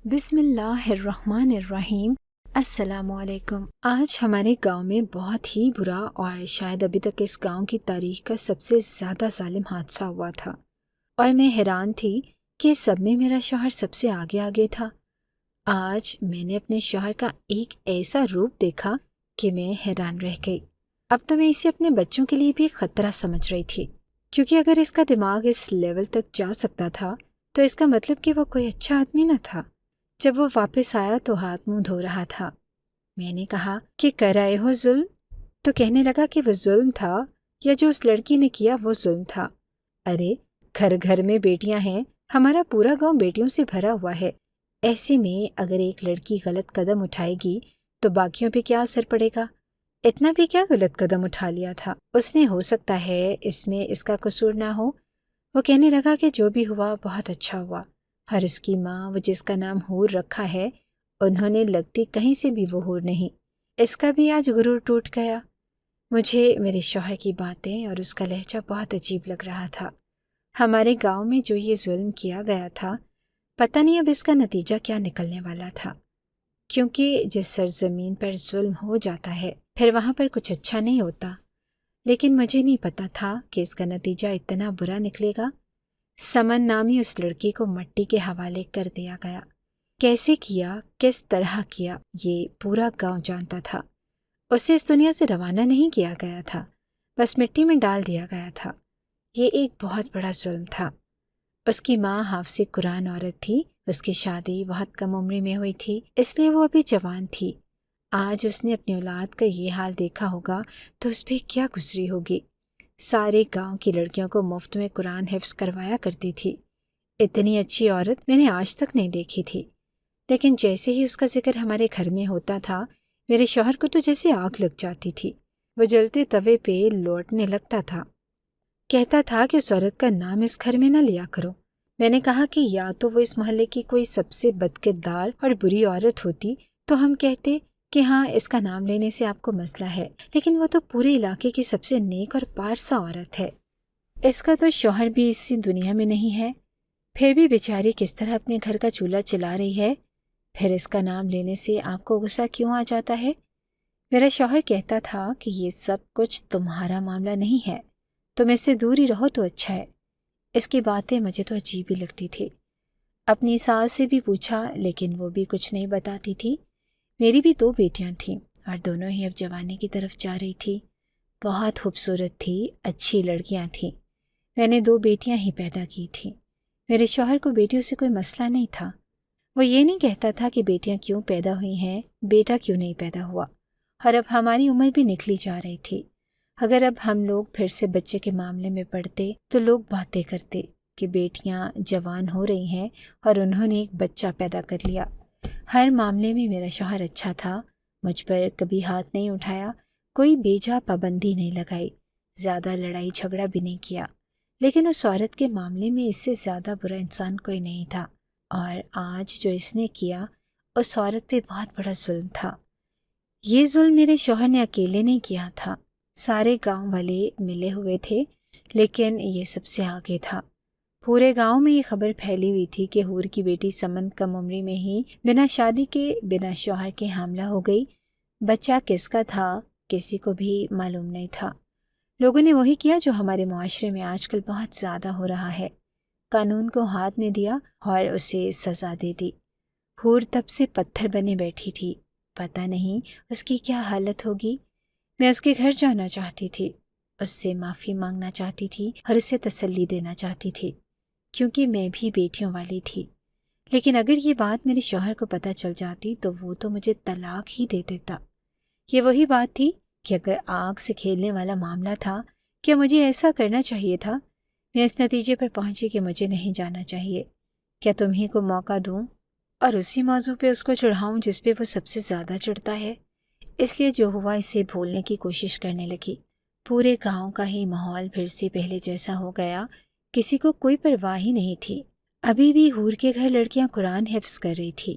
بسم اللہ الرحمن الرحیم۔ السلام علیکم۔ آج ہمارے گاؤں میں بہت ہی برا اور شاید ابھی تک اس گاؤں کی تاریخ کا سب سے زیادہ ظالم حادثہ ہوا تھا، اور میں حیران تھی کہ سب میں میرا شوہر سب سے آگے تھا۔ آج میں نے اپنے شوہر کا ایک ایسا روپ دیکھا کہ میں حیران رہ گئی۔ اب تو میں اسے اپنے بچوں کے لیے بھی خطرہ سمجھ رہی تھی، کیونکہ اگر اس کا دماغ اس لیول تک جا سکتا تھا تو اس کا مطلب کہ وہ کوئی اچھا آدمی نہ تھا۔ جب وہ واپس آیا تو ہاتھ منہ دھو رہا تھا۔ میں نے کہا کہ کر آئے ہو ظلم؟ تو کہنے لگا کہ وہ ظلم تھا یا جو اس لڑکی نے کیا وہ ظلم تھا۔ ارے گھر گھر میں بیٹیاں ہیں، ہمارا پورا گاؤں بیٹیوں سے بھرا ہوا ہے۔ ایسے میں اگر ایک لڑکی غلط قدم اٹھائے گی تو باقیوں پہ کیا اثر پڑے گا؟ اتنا بھی کیا غلط قدم اٹھا لیا تھا اس نے، ہو سکتا ہے اس میں اس کا قصور نہ ہو۔ وہ کہنے لگا کہ جو بھی ہوا بہت اچھا ہوا، اور اس کی ماں، وہ جس کا نام حور رکھا ہے، انہوں نے لگتی کہیں سے بھی وہ حور نہیں۔ اس کا بھی آج غرور ٹوٹ گیا۔ مجھے میرے شوہر کی باتیں اور اس کا لہجہ بہت عجیب لگ رہا تھا۔ ہمارے گاؤں میں جو یہ ظلم کیا گیا تھا، پتہ نہیں اب اس کا نتیجہ کیا نکلنے والا تھا، کیونکہ جس سرزمین پر ظلم ہو جاتا ہے پھر وہاں پر کچھ اچھا نہیں ہوتا۔ لیکن مجھے نہیں پتا تھا کہ اس کا نتیجہ اتنا برا نکلے گا۔ سمن نامی اس لڑکی کو مٹی کے حوالے کر دیا گیا۔ کیسے کیا، کس طرح کیا، یہ پورا گاؤں جانتا تھا۔ اسے اس دنیا سے روانہ نہیں کیا گیا تھا، بس مٹی میں ڈال دیا گیا تھا۔ یہ ایک بہت بڑا ظلم تھا۔ اس کی ماں حافظ قرآن عورت تھی، اس کی شادی بہت کم عمری میں ہوئی تھی، اس لیے وہ ابھی جوان تھی۔ آج اس نے اپنی اولاد کا یہ حال دیکھا ہوگا تو اس پہ کیا گزری ہوگی۔ سارے گاؤں کی لڑکیوں کو مفت میں قرآن حفظ کروایا کرتی تھی۔ اتنی اچھی عورت میں نے آج تک نہیں دیکھی تھی، لیکن جیسے ہی اس کا ذکر ہمارے گھر میں ہوتا تھا میرے شوہر کو تو جیسے آگ لگ جاتی تھی۔ وہ جلتے توے پہ لوٹنے لگتا تھا، کہتا تھا کہ اس عورت کا نام اس گھر میں نہ لیا کرو۔ میں نے کہا کہ یا تو وہ اس محلے کی کوئی سب سے بد کردار اور بری عورت ہوتی تو ہم کہتے کہ ہاں اس کا نام لینے سے آپ کو مسئلہ ہے، لیکن وہ تو پورے علاقے کی سب سے نیک اور پارسا عورت ہے۔ اس کا تو شوہر بھی اسی دنیا میں نہیں ہے، پھر بھی بیچاری کس طرح اپنے گھر کا چولہا چلا رہی ہے، پھر اس کا نام لینے سے آپ کو غصہ کیوں آ جاتا ہے؟ میرا شوہر کہتا تھا کہ یہ سب کچھ تمہارا معاملہ نہیں ہے، تم اس سے دور ہی رہو تو اچھا ہے۔ اس کی باتیں مجھے تو عجیب ہی لگتی تھی۔ اپنی ساس سے بھی پوچھا لیکن وہ بھی کچھ نہیں بتاتی تھی۔ میری بھی 2 بیٹیاں تھیں اور دونوں ہی اب جوانی کی طرف جا رہی تھی۔ بہت خوبصورت تھی، اچھی لڑکیاں تھیں۔ میں نے 2 بیٹیاں ہی پیدا کی تھیں۔ میرے شوہر کو بیٹیوں سے کوئی مسئلہ نہیں تھا۔ وہ یہ نہیں کہتا تھا کہ بیٹیاں کیوں پیدا ہوئی ہیں، بیٹا کیوں نہیں پیدا ہوا۔ اور اب ہماری عمر بھی نکلی جا رہی تھی۔ اگر اب ہم لوگ پھر سے بچے کے معاملے میں پڑتے تو لوگ باتیں کرتے کہ بیٹیاں جوان ہو رہی ہیں اور انہوں نے ایک بچہ پیدا کر لیا۔ ہر معاملے میں میرا شوہر اچھا تھا، مجھ پر کبھی ہاتھ نہیں اٹھایا، کوئی بیجا پابندی نہیں لگائی، زیادہ لڑائی جھگڑا بھی نہیں کیا۔ لیکن اس عورت کے معاملے میں اس سے زیادہ برا انسان کوئی نہیں تھا، اور آج جو اس نے کیا اس عورت پہ بہت بڑا ظلم تھا۔ یہ ظلم میرے شوہر نے اکیلے نہیں کیا تھا، سارے گاؤں والے ملے ہوئے تھے، لیکن یہ سب سے آگے تھا۔ پورے گاؤں میں یہ خبر پھیلی ہوئی تھی کہ حور کی بیٹی سمن کم عمری میں ہی بنا شادی کے بنا شوہر کے حاملہ ہو گئی۔ بچہ کس کا تھا کسی کو بھی معلوم نہیں تھا۔ لوگوں نے وہی کیا جو ہمارے معاشرے میں آج کل بہت زیادہ ہو رہا ہے، قانون کو ہاتھ میں دیا اور اسے سزا دے دی۔ حور تب سے پتھر بنے بیٹھی تھی، پتہ نہیں اس کی کیا حالت ہوگی۔ میں اس کے گھر جانا چاہتی تھی، اس سے معافی مانگنا چاہتی تھی اور اسے تسلی دینا چاہتی تھی، کیونکہ میں بھی بیٹیوں والی تھی۔ لیکن اگر یہ بات میرے شوہر کو پتہ چل جاتی تو وہ تو مجھے طلاق ہی دے دیتا۔ یہ وہی بات تھی کہ اگر آگ سے کھیلنے والا معاملہ تھا، کیا مجھے ایسا کرنا چاہیے تھا؟ میں اس نتیجے پر پہنچی کہ مجھے نہیں جانا چاہیے۔ کیا تمہیں کو موقع دوں اور اسی موضوع پہ اس کو چڑھاؤں جس پہ وہ سب سے زیادہ چڑھتا ہے؟ اس لیے جو ہوا اسے بھولنے کی کوشش کرنے لگی۔ پورے گاؤں کا ہی ماحول پھر سے پہلے جیسا ہو گیا، کسی کو کوئی پرواہ ہی نہیں تھی۔ ابھی بھی حور کے گھر لڑکیاں قرآن حفظ کر رہی تھی،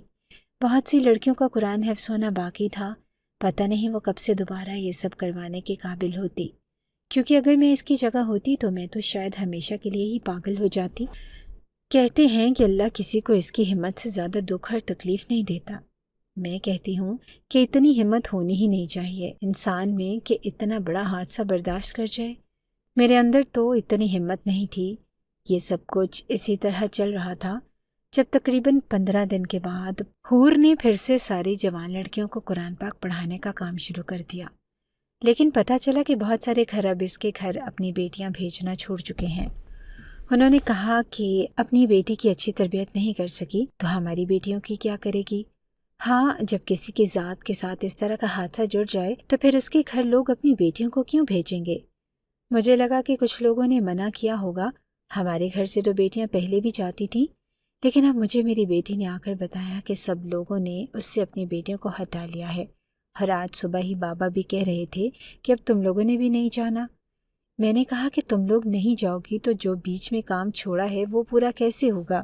بہت سی لڑکیوں کا قرآن حفظ ہونا باقی تھا۔ پتہ نہیں وہ کب سے دوبارہ یہ سب کروانے کے قابل ہوتی، کیونکہ اگر میں اس کی جگہ ہوتی تو میں تو شاید ہمیشہ کے لیے ہی پاگل ہو جاتی۔ کہتے ہیں کہ اللہ کسی کو اس کی ہمت سے زیادہ دکھ اور تکلیف نہیں دیتا۔ میں کہتی ہوں کہ اتنی ہمت ہونی ہی نہیں چاہیے انسان میں کہ اتنا بڑا حادثہ برداشت کر جائے۔ میرے اندر تو اتنی ہمت نہیں تھی۔ یہ سب کچھ اسی طرح چل رہا تھا جب تقریباً 15 دن کے بعد حور نے پھر سے ساری جوان لڑکیوں کو قرآن پاک پڑھانے کا کام شروع کر دیا۔ لیکن پتہ چلا کہ بہت سارے گھر اب اس کے گھر اپنی بیٹیاں بھیجنا چھوڑ چکے ہیں۔ انہوں نے کہا کہ اپنی بیٹی کی اچھی تربیت نہیں کر سکی تو ہماری بیٹیوں کی کیا کرے گی؟ ہاں، جب کسی کی ذات کے ساتھ اس طرح کا حادثہ جڑ جائے تو پھر اس کے گھر لوگ اپنی بیٹیوں کو کیوں بھیجیں گے؟ مجھے لگا کہ کچھ لوگوں نے منع کیا ہوگا۔ ہمارے گھر سے تو بیٹیاں پہلے بھی جاتی تھیں، لیکن اب مجھے میری بیٹی نے آ کر بتایا کہ سب لوگوں نے اس سے اپنی بیٹیوں کو ہٹا لیا ہے، اور آج صبح ہی بابا بھی کہہ رہے تھے کہ اب تم لوگوں نے بھی نہیں جانا۔ میں نے کہا کہ تم لوگ نہیں جاؤ گی تو جو بیچ میں کام چھوڑا ہے وہ پورا کیسے ہوگا؟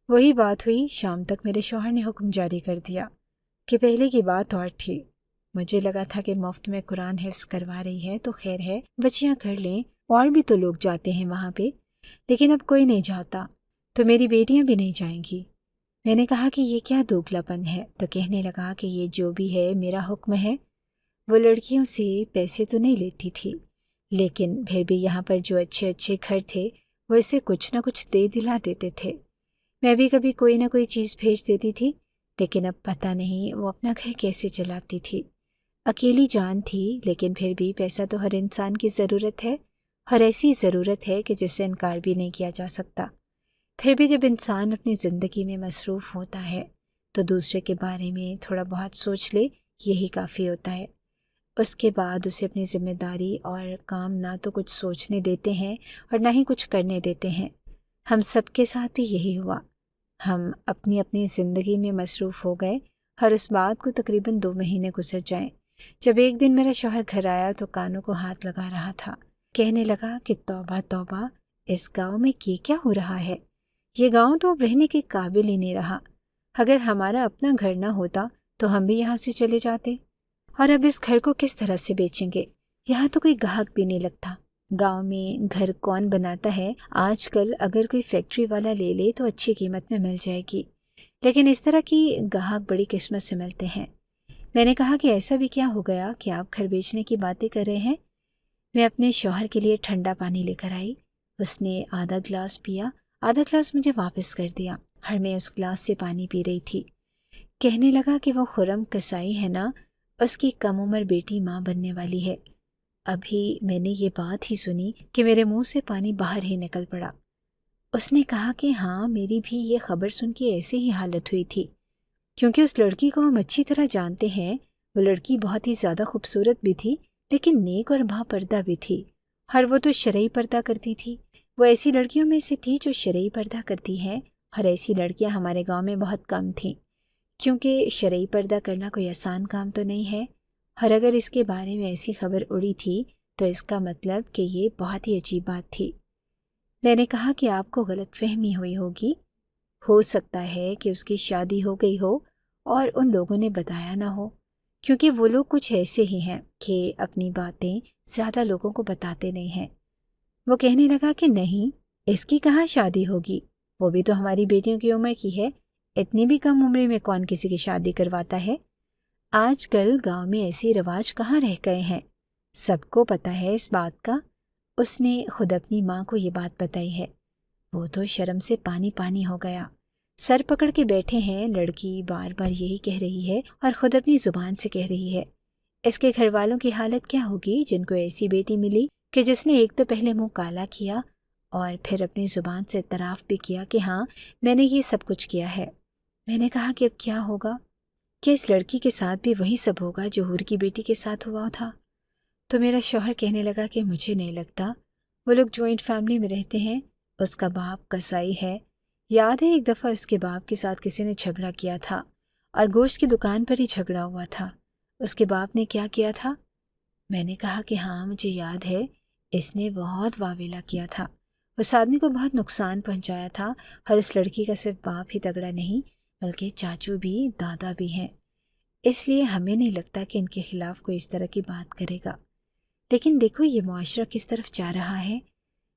وہی بات ہوئی، شام تک میرے شوہر نے حکم جاری کر دیا کہ پہلے کی بات اور تھی۔ مجھے لگا تھا کہ مفت میں قرآن حفظ کروا رہی ہے تو خیر ہے، بچیاں کر لیں، اور بھی تو لوگ جاتے ہیں وہاں پہ، لیکن اب کوئی نہیں جاتا تو میری بیٹیاں بھی نہیں جائیں گی۔ میں نے کہا کہ یہ کیا دوگلاپن ہے؟ تو کہنے لگا کہ یہ جو بھی ہے میرا حکم ہے۔ وہ لڑکیوں سے پیسے تو نہیں لیتی تھی، لیکن پھر بھی یہاں پر جو اچھے اچھے گھر تھے وہ اسے کچھ نہ کچھ دے دلا دیتے تھے۔ میں بھی کبھی کوئی نہ کوئی چیز بھیج دیتی تھی، لیکن اب پتہ نہیں وہ اپنا گھر کیسے چلاتی تھی۔ اکیلی جان تھی، لیکن پھر بھی پیسہ تو ہر انسان کی ضرورت ہے، اور ایسی ضرورت ہے کہ جس سے انکار بھی نہیں کیا جا سکتا۔ پھر بھی جب انسان اپنی زندگی میں مصروف ہوتا ہے تو دوسرے کے بارے میں تھوڑا بہت سوچ لے، یہی کافی ہوتا ہے۔ اس کے بعد اسے اپنی ذمہ داری اور کام نہ تو کچھ سوچنے دیتے ہیں اور نہ ہی کچھ کرنے دیتے ہیں۔ ہم سب کے ساتھ بھی یہی ہوا۔ ہم اپنی اپنی زندگی میں مصروف ہو گئے، اور اس بات کو تقریباً 2 مہینے گزر جائیں جب ایک دن میرا شوہر گھر آیا تو کانوں کو ہاتھ لگا رہا تھا۔ کہنے لگا کہ توبہ توبہ، اس گاؤں میں یہ کیا ہو رہا ہے؟ یہ گاؤں تو اب رہنے کے قابل ہی نہیں رہا۔ اگر ہمارا اپنا گھر نہ ہوتا تو ہم بھی یہاں سے چلے جاتے، اور اب اس گھر کو کس طرح سے بیچیں گے؟ یہاں تو کوئی گاہک بھی نہیں لگتا۔ گاؤں میں گھر کون بناتا ہے؟ آج کل اگر کوئی فیکٹری والا لے لے تو اچھی قیمت میں مل جائے گی، لیکن اس طرح کی گاہک بڑی قسمت سے ملتے ہیں۔ میں نے کہا کہ ایسا بھی کیا ہو گیا کہ آپ گھر بیچنے کی باتیں کر رہے ہیں؟ میں اپنے شوہر کے لیے ٹھنڈا پانی لے کر آئی۔ اس نے آدھا گلاس پیا، آدھا گلاس مجھے واپس کر دیا، اور میں اس گلاس سے پانی پی رہی تھی۔ کہنے لگا کہ وہ خرم کسائی ہے نا، اس کی کم عمر بیٹی ماں بننے والی ہے۔ ابھی میں نے یہ بات ہی سنی کہ میرے منہ سے پانی باہر ہی نکل پڑا۔ اس نے کہا کہ ہاں، میری بھی یہ خبر سن کے ایسے ہی حالت ہوئی تھی، کیونکہ اس لڑکی کو ہم اچھی طرح جانتے ہیں۔ وہ لڑکی بہت ہی زیادہ خوبصورت بھی تھی، لیکن نیک اور با پردہ بھی تھی، اور وہ تو شرعی پردہ کرتی تھی۔ وہ ایسی لڑکیوں میں سے تھی جو شرعی پردہ کرتی ہیں، اور ایسی لڑکیاں ہمارے گاؤں میں بہت کم تھیں، کیونکہ شرعی پردہ کرنا کوئی آسان کام تو نہیں ہے، اور اگر اس کے بارے میں ایسی خبر اڑی تھی تو اس کا مطلب کہ یہ بہت ہی عجیب بات تھی۔ میں نے کہا کہ آپ کو غلط فہمی ہوئی ہوگی، ہو سکتا ہے کہ اس کی شادی ہو گئی ہو اور ان لوگوں نے بتایا نہ ہو، کیونکہ وہ لوگ کچھ ایسے ہی ہیں کہ اپنی باتیں زیادہ لوگوں کو بتاتے نہیں ہیں۔ وہ کہنے لگا کہ نہیں، اس کی کہاں شادی ہوگی، وہ بھی تو ہماری بیٹیوں کی عمر کی ہے، اتنی بھی کم عمری میں کون کسی کی شادی کرواتا ہے؟ آج کل گاؤں میں ایسی رواج کہاں رہ گئے ہیں، سب کو پتہ ہے اس بات کا۔ اس نے خود اپنی ماں کو یہ بات بتائی ہے۔ وہ تو شرم سے پانی پانی ہو گیا، سر پکڑ کے بیٹھے ہیں۔ لڑکی بار بار یہی کہہ رہی ہے اور خود اپنی زبان سے کہہ رہی ہے۔ اس کے گھر والوں کی حالت کیا ہوگی جن کو ایسی بیٹی ملی کہ جس نے ایک تو پہلے منہ کالا کیا اور پھر اپنی زبان سے اعتراف بھی کیا کہ ہاں، میں نے یہ سب کچھ کیا ہے۔ میں نے کہا کہ اب کیا ہوگا؟ کہ اس لڑکی کے ساتھ بھی وہی سب ہوگا جو حور کی بیٹی کے ساتھ ہوا تھا؟ تو میرا شوہر کہنے لگا کہ مجھے نہیں لگتا، وہ لوگ جوائنٹ فیملی میں رہتے ہیں، اس کا باپ کسائی ہے۔ یاد ہے ایک دفعہ اس کے باپ کے ساتھ کسی نے جھگڑا کیا تھا، اور گوشت کی دکان پر ہی جھگڑا ہوا تھا۔ اس کے باپ نے کیا کیا تھا؟ میں نے کہا کہ ہاں، مجھے یاد ہے، اس نے بہت واویلا کیا تھا، اس آدمی کو بہت نقصان پہنچایا تھا، اور اس لڑکی کا صرف باپ ہی تگڑا نہیں بلکہ چاچو بھی، دادا بھی ہیں۔ اس لیے ہمیں نہیں لگتا کہ ان کے خلاف کوئی اس طرح کی بات کرے گا۔ لیکن دیکھو یہ معاشرہ کس طرف جا رہا ہے۔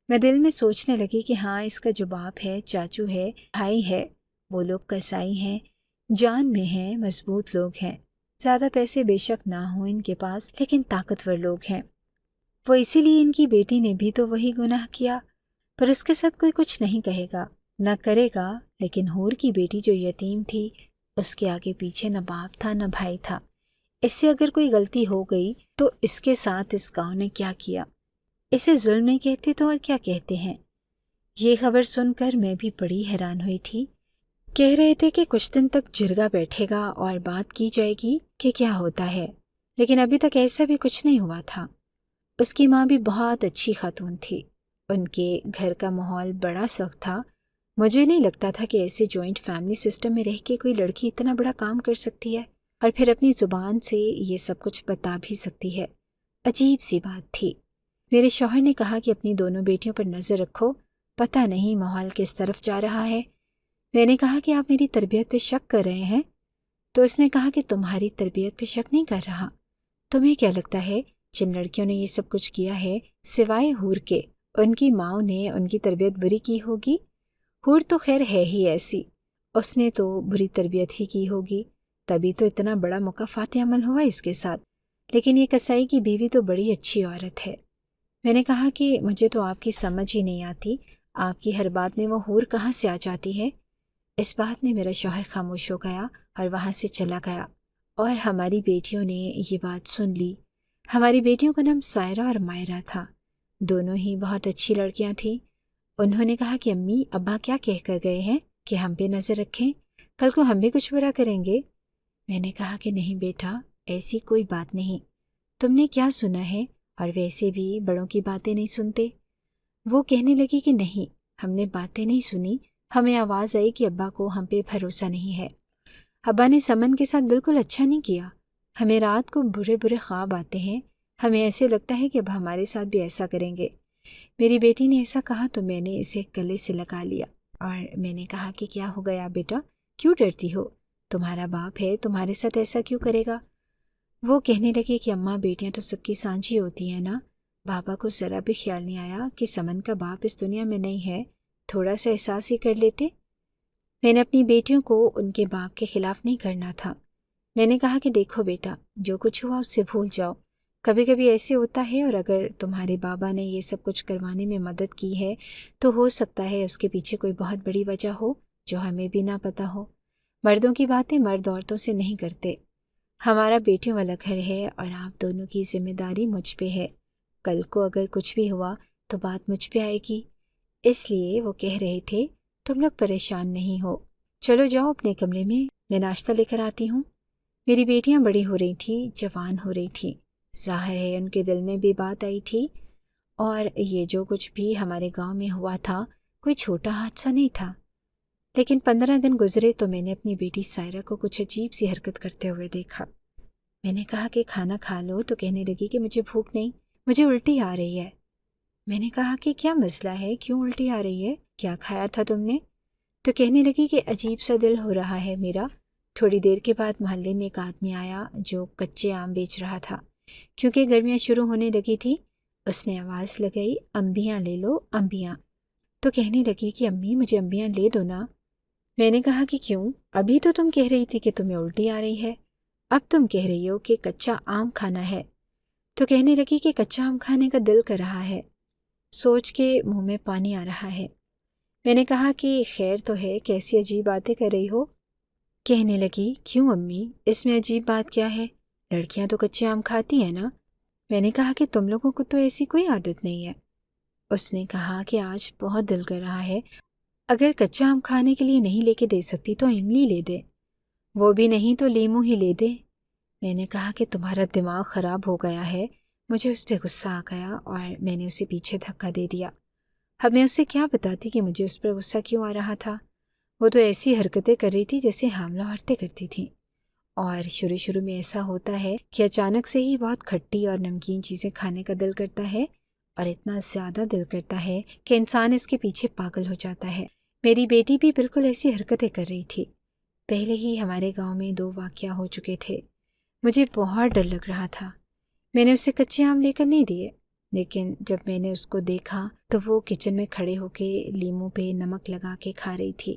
میں دل میں سوچنے لگی کہ ہاں، اس کا جو باپ ہے، چاچو ہے، بھائی ہے، وہ لوگ کسائی ہیں، جان میں ہیں، مضبوط لوگ ہیں۔ زیادہ پیسے بے شک نہ ہوں ان کے پاس، لیکن طاقتور لوگ ہیں۔ وہ اسی لیے ان کی بیٹی نے بھی تو وہی گناہ کیا، پر اس کے ساتھ کوئی کچھ نہیں کہے گا، نہ کرے گا۔ لیکن حور کی بیٹی جو یتیم تھی، اس کے آگے پیچھے نہ باپ تھا نہ بھائی تھا۔ اس سے اگر کوئی غلطی ہو گئی تو اس کے ساتھ اس گاؤں نے کیا کیا؟ اسے ظلم نہیں کہتے تو اور کیا کہتے ہیں؟ یہ خبر سن کر میں بھی بڑی حیران ہوئی تھی۔ کہہ رہے تھے کہ کچھ دن تک جرگا بیٹھے گا اور بات کی جائے گی کہ کیا ہوتا ہے، لیکن ابھی تک ایسا بھی کچھ نہیں ہوا تھا۔ اس کی ماں بھی بہت اچھی خاتون تھی۔ ان کے گھر کا ماحول بڑا سخت تھا۔ مجھے نہیں لگتا تھا کہ ایسے جوائنٹ فیملی سسٹم میں رہ کے کوئی لڑکی اتنا بڑا کام کر سکتی ہے اور پھر اپنی زبان سے یہ سب کچھ بتا بھی سکتی ہے۔ عجیب سی بات تھی۔ میرے شوہر نے کہا کہ اپنی دونوں بیٹیوں پر نظر رکھو، پتہ نہیں ماحول کس طرف جا رہا ہے۔ میں نے کہا کہ آپ میری تربیت پہ شک کر رہے ہیں؟ تو اس نے کہا کہ تمہاری تربیت پہ شک نہیں کر رہا۔ تمہیں کیا لگتا ہے جن لڑکیوں نے یہ سب کچھ کیا ہے، سوائے حور کے، ان کی ماؤں نے ان کی تربیت بری کی ہوگی؟ حور تو خیر ہے ہی ایسی، اس نے تو بری تربیت ہی کی ہوگی، تبھی تو اتنا بڑا مکافات عمل ہوا اس کے ساتھ۔ لیکن یہ کسائی کی بیوی تو بڑی اچھی عورت ہے۔ میں نے کہا کہ مجھے تو آپ کی سمجھ ہی نہیں آتی، آپ کی ہر بات میں وہ حور کہاں سے آ جاتی ہے؟ اس بات نے میرا شوہر خاموش ہو گیا اور وہاں سے چلا گیا، اور ہماری بیٹیوں نے یہ بات سن لی۔ ہماری بیٹیوں کا نام سائرہ اور مائرہ تھا، دونوں ہی بہت اچھی لڑکیاں تھیں۔ انہوں نے کہا کہ امی، ابا کیا کہہ کر گئے ہیں کہ ہم پہ نظر رکھیں، کل کو ہم بھی کچھ برا کریں گے؟ میں نے کہا کہ نہیں بیٹا، ایسی کوئی بات نہیں، تم نے کیا سنا ہے، اور ویسے بھی بڑوں کی باتیں نہیں سنتے۔ وہ کہنے لگی کہ نہیں، ہم نے باتیں نہیں سنی، ہمیں آواز آئی کہ ابا کو ہم پہ بھروسہ نہیں ہے۔ ابا نے سمن کے ساتھ بالکل اچھا نہیں کیا، ہمیں رات کو برے برے خواب آتے ہیں، ہمیں ایسے لگتا ہے کہ اب ہمارے ساتھ بھی ایسا کریں گے۔ میری بیٹی نے ایسا کہا تو میں نے اسے گلے سے لگا لیا، اور میں نے کہا کہ کیا ہو گیا بیٹا، کیوں ڈرتی ہو؟ تمہارا باپ ہے، تمہارے ساتھ ایسا کیوں کرے گا؟ وہ کہنے لگے کہ اماں، بیٹیاں تو سب کی سانجھی ہوتی ہیں نا، بابا کو ذرا بھی خیال نہیں آیا کہ سمن کا باپ اس دنیا میں نہیں ہے، تھوڑا سا احساس ہی کر لیتے۔ میں نے اپنی بیٹیوں کو ان کے باپ کے خلاف نہیں کرنا تھا۔ میں نے کہا کہ دیکھو بیٹا، جو کچھ ہوا اس سے بھول جاؤ، کبھی کبھی ایسے ہوتا ہے، اور اگر تمہارے بابا نے یہ سب کچھ کروانے میں مدد کی ہے تو ہو سکتا ہے اس کے پیچھے کوئی بہت بڑی وجہ ہو جو ہمیں بھی نہ پتہ ہو۔ مردوں کی باتیں مرد عورتوں سے نہیں کرتے۔ ہمارا بیٹیوں والا گھر ہے اور آپ دونوں کی ذمہ داری مجھ پہ ہے، کل کو اگر کچھ بھی ہوا تو بات مجھ پہ آئے گی۔ اس لیے وہ کہہ رہے تھے تم لوگ پریشان نہیں ہو، چلو جاؤ اپنے کمرے میں ناشتہ لے کر آتی ہوں۔ میری بیٹیاں بڑی ہو رہی تھیں، جوان ہو رہی تھیں، ظاہر ہے ان کے دل میں بھی بات آئی تھی، اور یہ جو کچھ بھی ہمارے گاؤں میں ہوا تھا کوئی چھوٹا حادثہ نہیں تھا۔ لیکن 15 دن گزرے تو میں نے اپنی بیٹی سائرہ کو کچھ عجیب سی حرکت کرتے ہوئے دیکھا۔ میں نے کہا کہ کھانا کھا لو تو کہنے لگی کہ مجھے بھوک نہیں، مجھے الٹی آ رہی ہے۔ میں نے کہا کہ کیا مسئلہ ہے، کیوں الٹی آ رہی ہے، کیا کھایا تھا تم نے؟ تو کہنے لگی کہ عجیب سا دل ہو رہا ہے میرا۔ تھوڑی دیر کے بعد محلے میں ایک آدمی آیا جو کچے آم بیچ رہا تھا، کیونکہ گرمیاں شروع ہونے لگی تھی۔ اس نے آواز لگائی، انبیاں لے لو، انبیاں۔ تو کہنے لگی کہ امی، مجھے انبیاں لے دو نا۔ میں نے کہا کہ کیوں، ابھی تو تم کہہ رہی تھی کہ تمہیں الٹی آ رہی ہے، اب تم کہہ رہی ہو کہ کچا آم کھانا ہے۔ تو کہنے لگی کہ کچا آم کھانے کا دل کر رہا ہے، سوچ کے منہ میں پانی آ رہا ہے۔ میں نے کہا کہ خیر تو ہے، کیسی عجیب باتیں کر رہی ہو؟ کہنے لگی، کیوں امی، اس میں عجیب بات کیا ہے، لڑکیاں تو کچے آم کھاتی ہیں نا۔ میں نے کہا کہ تم لوگوں کو تو ایسی کوئی عادت نہیں ہے۔ اس نے کہا کہ آج بہت دل کر رہا ہے، اگر کچا آم کھانے کے لیے نہیں لے کے دے سکتی تو املی لے دے، وہ بھی نہیں تو لیمو ہی لے دے۔ میں نے کہا کہ تمہارا دماغ خراب ہو گیا ہے۔ مجھے اس پہ غصہ آ گیا اور میں نے اسے پیچھے دھکا دے دیا۔ اب میں اسے کیا بتاتی کہ مجھے اس پر غصہ کیوں آ رہا تھا؟ وہ تو ایسی حرکتیں کر رہی تھی جیسے حاملہ عورتیں کرتی تھیں، اور شروع میں ایسا ہوتا ہے کہ اچانک سے ہی بہت کھٹی اور نمکین چیزیں کھانے کا دل کرتا ہے، اور اتنا زیادہ دل کرتا ہے کہ انسان اس کے پیچھے پاگل ہو جاتا ہے۔ میری بیٹی بھی بالکل ایسی حرکتیں کر رہی تھی۔ پہلے ہی ہمارے گاؤں میں 2 واقعہ ہو چکے تھے۔ مجھے بہت ڈر لگ رہا تھا۔ میں نے اسے کچے آم لے کر نہیں دیے، لیکن جب میں نے اس کو دیکھا تو وہ کچن میں کھڑے ہو کے لیموں پہ نمک لگا کے کھا رہی تھی۔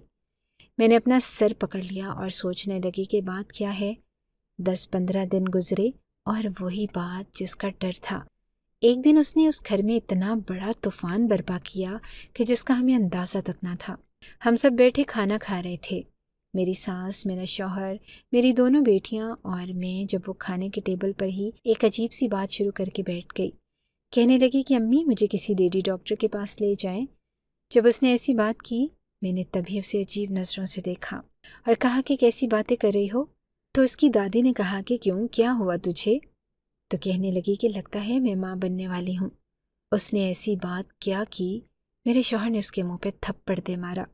میں نے اپنا سر پکڑ لیا اور سوچنے لگی کہ بات کیا ہے۔ 10-15 دن گزرے اور وہی بات جس کا ڈر تھا۔ ایک دن اس نے اس گھر میں اتنا بڑا طوفان برپا کیا کہ جس کا ہمیں اندازہ تک نہ تھا۔ ہم سب بیٹھے کھانا کھا رہے تھے، میری ساس، میرا شوہر، میری دونوں بیٹیاں اور میں۔ جب وہ کھانے کے ٹیبل پر ہی ایک عجیب سی بات شروع کر کے بیٹھ گئی، کہنے لگی کہ امی مجھے کسی لیڈی ڈاکٹر کے پاس لے جائیں۔ جب اس نے ایسی بات کی میں نے تبھی اسے عجیب نظروں سے دیکھا اور کہا کہ کیسی باتیں کر رہی ہو؟ تو اس کی دادی نے کہا کہ کیوں، کیا ہوا تجھے؟ تو کہنے لگی کہ لگتا ہے میں ماں بننے والی ہوں۔ اس نے ایسی بات کیا کی میرے شوہر نے اس کے منہ پہ تھپڑ دے مارا،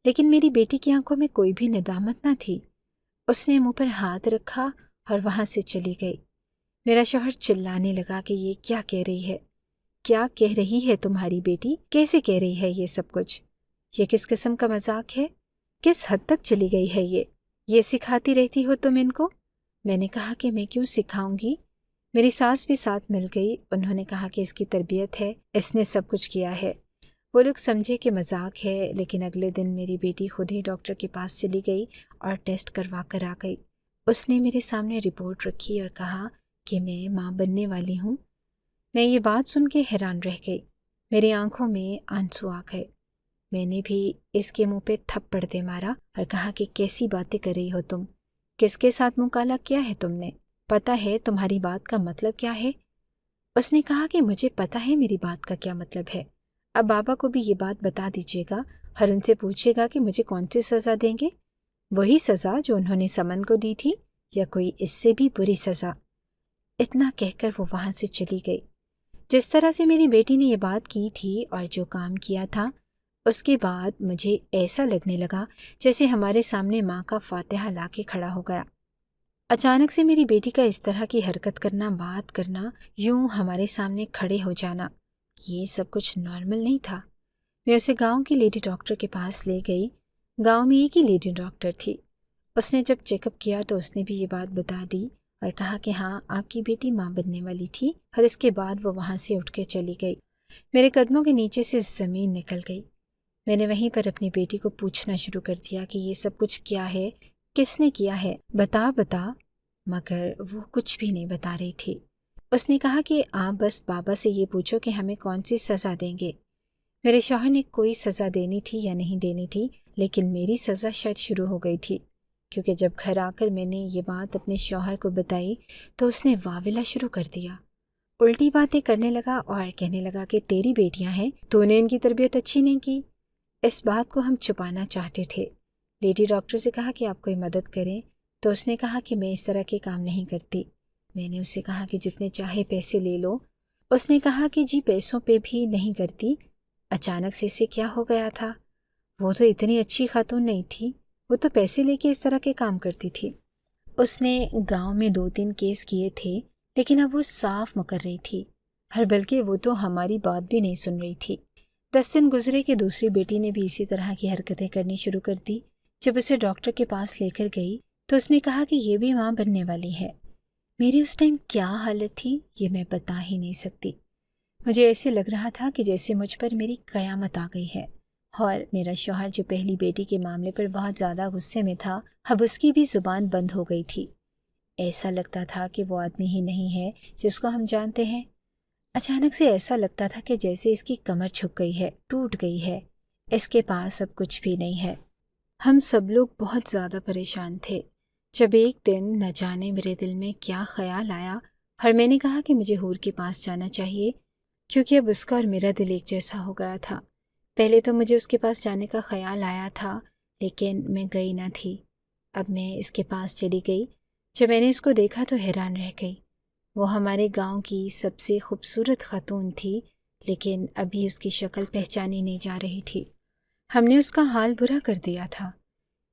لیکن میری بیٹی کی آنکھوں میں کوئی بھی ندامت نہ تھی۔ اس نے منہ پر ہاتھ رکھا اور وہاں سے چلی گئی۔ میرا شوہر چلانے لگا کہ یہ کیا کہہ رہی ہے، کیا کہہ رہی ہے تمہاری بیٹی، کیسے کہہ رہی ہے یہ سب کچھ، یہ کس قسم کا مذاق ہے، کس حد تک چلی گئی ہے یہ سکھاتی رہتی ہو تم ان کو؟ میں نے کہا کہ میں کیوں سکھاؤں گی؟ میری ساس بھی ساتھ مل گئی، انہوں نے کہا کہ اس کی تربیت ہے، اس نے سب کچھ کیا ہے۔ وہ لوگ سمجھے کہ مذاق ہے، لیکن اگلے دن میری بیٹی خود ہی ڈاکٹر کے پاس چلی گئی اور ٹیسٹ کروا کر آ گئی۔ اس نے میرے سامنے رپورٹ رکھی اور کہا کہ میں ماں بننے والی ہوں۔ میں یہ بات سن کے حیران رہ گئی، میری آنکھوں میں آنسو آ گئے۔ میں نے بھی اس کے منہ پہ تھپڑ دے مارا اور کہا کہ کیسی باتیں کر رہی ہو تم، کس کے ساتھ مکالمہ کیا ہے تم نے، پتہ ہے تمہاری بات کا مطلب کیا ہے؟ اس نے کہا کہ مجھے پتہ ہے میری بات کا کیا مطلب ہے، اب بابا کو بھی یہ بات بتا دیجیے گا اور ان سے پوچھے گا کہ مجھے کون سی سزا دیں گے، وہی سزا جو انہوں نے سمن کو دی تھی یا کوئی اس سے بھی بری سزا۔ اتنا کہہ کر وہ وہاں سے چلی گئی۔ جس طرح سے میری بیٹی نے یہ بات کی تھی اور جو کام کیا تھا، اس کے بعد مجھے ایسا لگنے لگا جیسے ہمارے سامنے ماں کا فاتحہ لا کے کھڑا ہو گیا۔ اچانک سے میری بیٹی کا اس طرح کی حرکت کرنا، بات کرنا، یوں ہمارے سامنے کھڑے ہو جانا، یہ سب کچھ نارمل نہیں تھا۔ میں اسے گاؤں کی لیڈی ڈاکٹر کے پاس لے گئی۔ گاؤں میں ایک ہی لیڈی ڈاکٹر تھی۔ اس نے جب چیک اپ کیا تو اس نے بھی یہ بات بتا دی اور کہا کہ ہاں آپ کی بیٹی ماں بننے والی تھی، اور اس کے بعد وہ وہاں سے اٹھ کے چلی گئی۔ میرے قدموں کے نیچے سے زمین نکل گئی۔ میں نے وہیں پر اپنی بیٹی کو پوچھنا شروع کر دیا کہ یہ سب کچھ کیا ہے، کس نے کیا ہے، بتا بتا، مگر وہ کچھ بھی نہیں بتا رہی تھی۔ اس نے کہا کہ آپ بس بابا سے یہ پوچھو کہ ہمیں کون سی سزا دیں گے۔ میرے شوہر نے کوئی سزا دینی تھی یا نہیں دینی تھی، لیکن میری سزا شاید شروع ہو گئی تھی، کیونکہ جب گھر آ کر میں نے یہ بات اپنے شوہر کو بتائی تو اس نے واویلا شروع کر دیا، الٹی باتیں کرنے لگا اور کہنے لگا کہ تیری بیٹیاں ہیں، تو نے ان کی تربیت اچھی نہیں کی۔ اس بات کو ہم چھپانا چاہتے تھے۔ لیڈی ڈاکٹر سے کہا کہ آپ کوئی مدد کریں، تو اس نے کہا کہ میں اس طرح کے کام نہیں کرتی۔ میں نے اسے کہا کہ جتنے چاہے پیسے لے لو۔ اس نے کہا کہ جی پیسوں پہ بھی نہیں کرتی۔ اچانک سے اسے کیا ہو گیا تھا؟ وہ تو اتنی اچھی خاتون نہیں تھی، وہ تو پیسے لے کے اس طرح کے کام کرتی تھی۔ اس نے گاؤں میں 2-3 کیس کیے تھے، لیکن اب وہ صاف مکر رہی تھی، اور بلکہ وہ تو ہماری بات بھی نہیں سن رہی تھی۔ 10 دن گزرے کہ دوسری بیٹی نے بھی اسی طرح کی حرکتیں کرنی شروع کر دی۔ جب اسے ڈاکٹر کے پاس لے کر گئی تو اس نے کہا کہ یہ بھی ماں بننے والی ہے۔ میری اس ٹائم کیا حالت تھی یہ میں بتا ہی نہیں سکتی۔ مجھے ایسے لگ رہا تھا کہ جیسے مجھ پر میری قیامت آ گئی ہے، اور میرا شوہر جو پہلی بیٹی کے معاملے پر بہت زیادہ غصے میں تھا، اب اس کی بھی زبان بند ہو گئی تھی۔ ایسا لگتا تھا کہ وہ آدمی ہی نہیں ہے جس کو ہم جانتے ہیں۔ اچانک سے ایسا لگتا تھا کہ جیسے اس کی کمر جھک گئی ہے، ٹوٹ گئی ہے، اس کے پاس اب کچھ بھی نہیں ہے۔ ہم سب لوگ بہت زیادہ پریشان تھے، جب ایک دن نہ جانے میرے دل میں کیا خیال آیا اور میں نے کہا کہ مجھے حور کے پاس جانا چاہیے، کیونکہ اب اس کا اور میرا دل ایک جیسا ہو گیا تھا۔ پہلے تو مجھے اس کے پاس جانے کا خیال آیا تھا، لیکن میں گئی نہ تھی۔ اب میں اس کے پاس چلی گئی۔ جب میں نے اس کو دیکھا تو حیران رہ گئی۔ وہ ہمارے گاؤں کی سب سے خوبصورت خاتون تھی، لیکن ابھی اس کی شکل پہچانی نہیں جا رہی تھی۔ ہم نے اس کا حال برا کر دیا تھا۔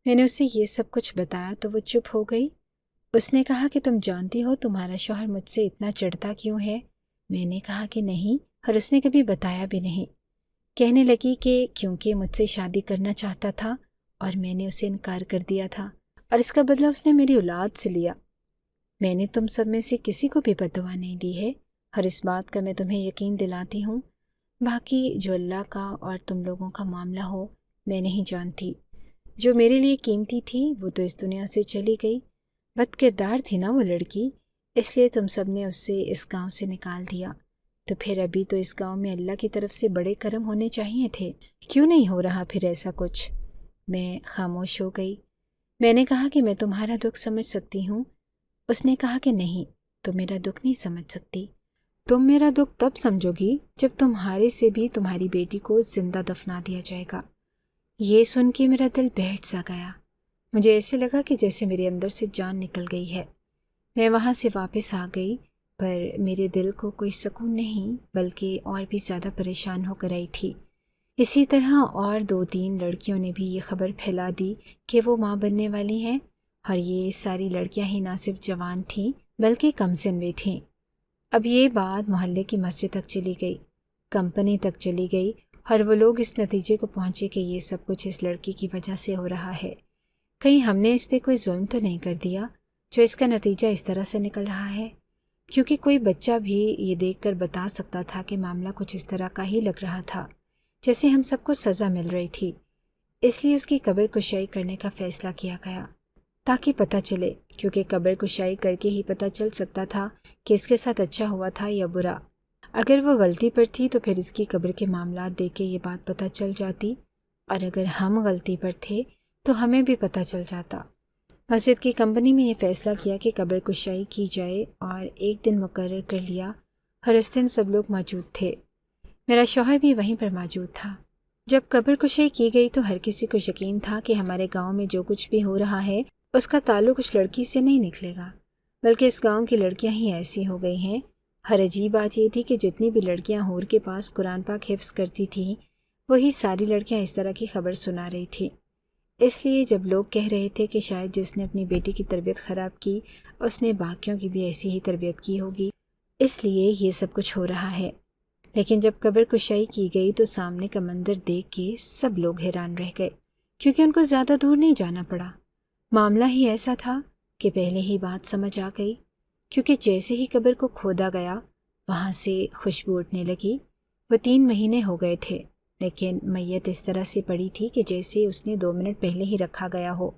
میں نے اسے یہ سب کچھ بتایا تو وہ چپ ہو گئی۔ اس نے کہا کہ تم جانتی ہو تمہارا شوہر مجھ سے اتنا چڑھتا کیوں ہے؟ میں نے کہا کہ نہیں، اور اس نے کبھی بتایا بھی نہیں۔ کہنے لگی کہ کیونکہ مجھ سے شادی کرنا چاہتا تھا اور میں نے اسے انکار کر دیا تھا، اور اس کا بدلہ اس نے میری اولاد سے لیا۔ میں نے تم سب میں سے کسی کو بھی بد دعا نہیں دی ہے، اور اس بات کا میں تمہیں یقین دلاتی ہوں، باقی جو اللہ کا اور تم لوگوں کا معاملہ ہو میں نہیں جانتی۔ جو میرے لیے قیمتی تھی وہ تو اس دنیا سے چلی گئی، بد کردار تھی نا وہ لڑکی، اس لیے تم سب نے اس سے اس گاؤں سے نکال دیا۔ تو پھر ابھی تو اس گاؤں میں اللہ کی طرف سے بڑے کرم ہونے چاہیے تھے، کیوں نہیں ہو رہا پھر ایسا کچھ؟ میں خاموش ہو گئی۔ میں نے کہا کہ میں تمہارا دکھ سمجھ سکتی ہوں۔ اس نے کہا کہ نہیں، تم میرا دکھ نہیں سمجھ سکتی۔ تم میرا دکھ تب سمجھو گی جب تمہارے سے بھی تمہاری بیٹی کو زندہ دفنا دیا جائے گا۔ یہ سن کے میرا دل بیٹھ سا گیا۔ مجھے ایسے لگا کہ جیسے میرے اندر سے جان نکل گئی ہے۔ میں وہاں سے واپس آ گئی، پر میرے دل کو کوئی سکون نہیں بلکہ اور بھی زیادہ پریشان ہو کر آئی تھی۔ اسی طرح اور 2-3 لڑکیوں نے بھی یہ خبر پھیلا دی کہ وہ ماں بننے والی ہیں، اور یہ ساری لڑکیاں ہی نہ صرف جوان تھیں بلکہ کم سنویں تھیں۔ اب یہ بات محلے کی مسجد تک چلی گئی، کمپنی تک چلی گئی، اور وہ لوگ اس نتیجے کو پہنچے کہ یہ سب کچھ اس لڑکی کی وجہ سے ہو رہا ہے۔ کہیں ہم نے اس پہ کوئی ظلم تو نہیں کر دیا جو اس کا نتیجہ اس طرح سے نکل رہا ہے؟ کیونکہ کوئی بچہ بھی یہ دیکھ کر بتا سکتا تھا کہ معاملہ کچھ اس طرح کا ہی لگ رہا تھا، جیسے ہم سب کو سزا مل رہی تھی۔ اس لیے اس کی قبر کشائی کرنے کا فیصلہ کیا گیا تاکہ پتہ چلے، کیونکہ قبر کشائی کر کے ہی پتہ چل سکتا تھا کہ اس کے ساتھ اچھا ہوا تھا یا برا۔ اگر وہ غلطی پر تھی تو پھر اس کی قبر کے معاملات دیکھ کے یہ بات پتہ چل جاتی، اور اگر ہم غلطی پر تھے تو ہمیں بھی پتہ چل جاتا۔ مسجد کی کمپنی میں یہ فیصلہ کیا کہ قبر کشائی کی جائے اور ایک دن مقرر کر لیا، اور اس دن سب لوگ موجود تھے۔ میرا شوہر بھی وہیں پر موجود تھا۔ جب قبر کشائی کی گئی تو ہر کسی کو یقین تھا کہ ہمارے گاؤں میں جو کچھ بھی ہو رہا ہے اس کا تعلق اس لڑکی سے نہیں نکلے گا، بلکہ اس گاؤں کی لڑکیاں ہی ایسی ہو گئی ہیں۔ ہر عجیب بات یہ تھی کہ جتنی بھی لڑکیاں حور کے پاس قرآن پاک حفظ کرتی تھیں، وہی ساری لڑکیاں اس طرح کی خبر سنا رہی تھیں۔ اس لیے جب لوگ کہہ رہے تھے کہ شاید جس نے اپنی بیٹی کی تربیت خراب کی اس نے باقیوں کی بھی ایسی ہی تربیت کی ہوگی، اس لیے یہ سب کچھ ہو رہا ہے۔ لیکن جب قبر کشائی کی گئی تو سامنے کا منظر دیکھ کے سب لوگ حیران رہ گئے، کیونکہ ان کو زیادہ دور نہیں جانا پڑا۔ معاملہ ہی ایسا تھا کہ پہلے ہی بات سمجھ آ گئی، کیونکہ جیسے ہی قبر کو کھودا گیا وہاں سے خوشبو اٹھنے لگی۔ وہ 3 مہینے ہو گئے تھے، لیکن میت اس طرح سے پڑی تھی کہ جیسے اس نے 2 منٹ پہلے ہی رکھا گیا ہو،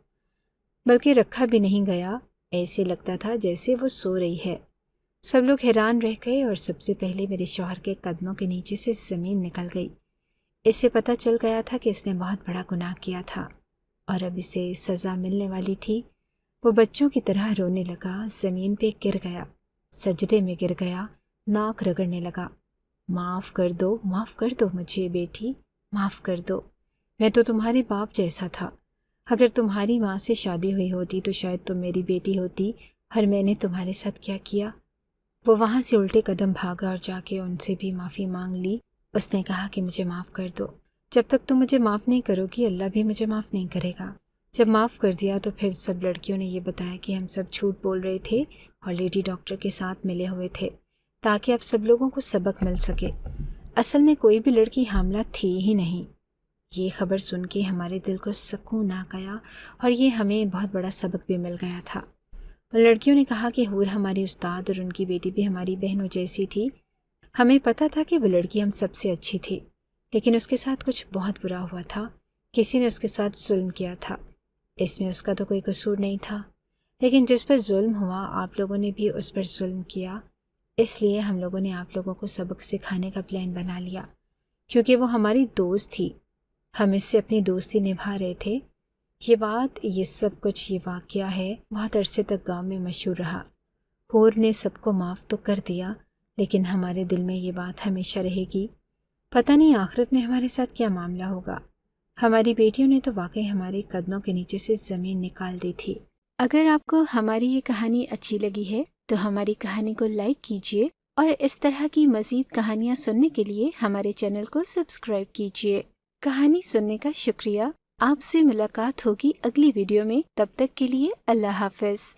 بلکہ رکھا بھی نہیں گیا، ایسے لگتا تھا جیسے وہ سو رہی ہے۔ سب لوگ حیران رہ گئے، اور سب سے پہلے میرے شوہر کے قدموں کے نیچے سے زمین نکل گئی۔ اس سے پتہ چل گیا تھا کہ اس نے بہت بڑا گناہ کیا تھا اور اب اسے سزا ملنے والی تھی۔ وہ بچوں کی طرح رونے لگا، زمین پہ گر گیا، سجدے میں گر گیا، ناک رگڑنے لگا۔ معاف کر دو مجھے بیٹی، معاف کر دو۔ میں تو تمہارے باپ جیسا تھا۔ اگر تمہاری ماں سے شادی ہوئی ہوتی تو شاید تم میری بیٹی ہوتی، اور میں نے تمہارے ساتھ کیا کیا؟ وہ وہاں سے الٹے قدم بھاگا اور جا کے ان سے بھی معافی مانگ لی۔ اس نے کہا کہ مجھے معاف کر دو، جب تک تم مجھے معاف نہیں کرو گی اللہ بھی مجھے معاف نہیں کرے گا۔ جب معاف کر دیا تو پھر سب لڑکیوں نے یہ بتایا کہ ہم سب جھوٹ بول رہے تھے اور لیڈی ڈاکٹر کے ساتھ ملے ہوئے تھے تاکہ اب سب لوگوں کو سبق مل سکے۔ اصل میں کوئی بھی لڑکی حاملہ تھی ہی نہیں۔ یہ خبر سن کے ہمارے دل کو سکون آ گیا، اور یہ ہمیں بہت بڑا سبق بھی مل گیا تھا۔ لڑکیوں نے کہا کہ حور ہماری استاد اور ان کی بیٹی بھی ہماری بہنوں جیسی تھی۔ ہمیں پتہ تھا کہ وہ لڑکی ہم سب سے اچھی تھی، لیکن اس کے ساتھ کچھ بہت برا ہوا تھا۔ کسی نے اس کے ساتھ ظلم کیا تھا۔ اس میں اس کا تو کوئی قصور نہیں تھا، لیکن جس پر ظلم ہوا آپ لوگوں نے بھی اس پر ظلم کیا۔ اس لیے ہم لوگوں نے آپ لوگوں کو سبق سکھانے کا پلان بنا لیا، کیونکہ وہ ہماری دوست تھی، ہم اس سے اپنی دوستی نبھا رہے تھے۔ یہ سب کچھ یہ واقعہ ہے بہت عرصے تک گاؤں میں مشہور رہا۔ حور نے سب کو معاف تو کر دیا، لیکن ہمارے دل میں یہ بات ہمیشہ رہے گی۔ پتہ نہیں آخرت میں ہمارے ساتھ کیا معاملہ ہوگا۔ ہماری بیٹیوں نے تو واقعی ہمارے قدموں کے نیچے سے زمین نکال دی تھی۔ اگر آپ کو ہماری یہ کہانی اچھی لگی ہے تو ہماری کہانی کو لائک کیجیے، اور اس طرح کی مزید کہانیاں سننے کے لیے ہمارے چینل کو سبسکرائب کیجیے۔ کہانی سننے کا شکریہ۔ آپ سے ملاقات ہوگی اگلی ویڈیو میں، تب تک کے لیے اللہ حافظ۔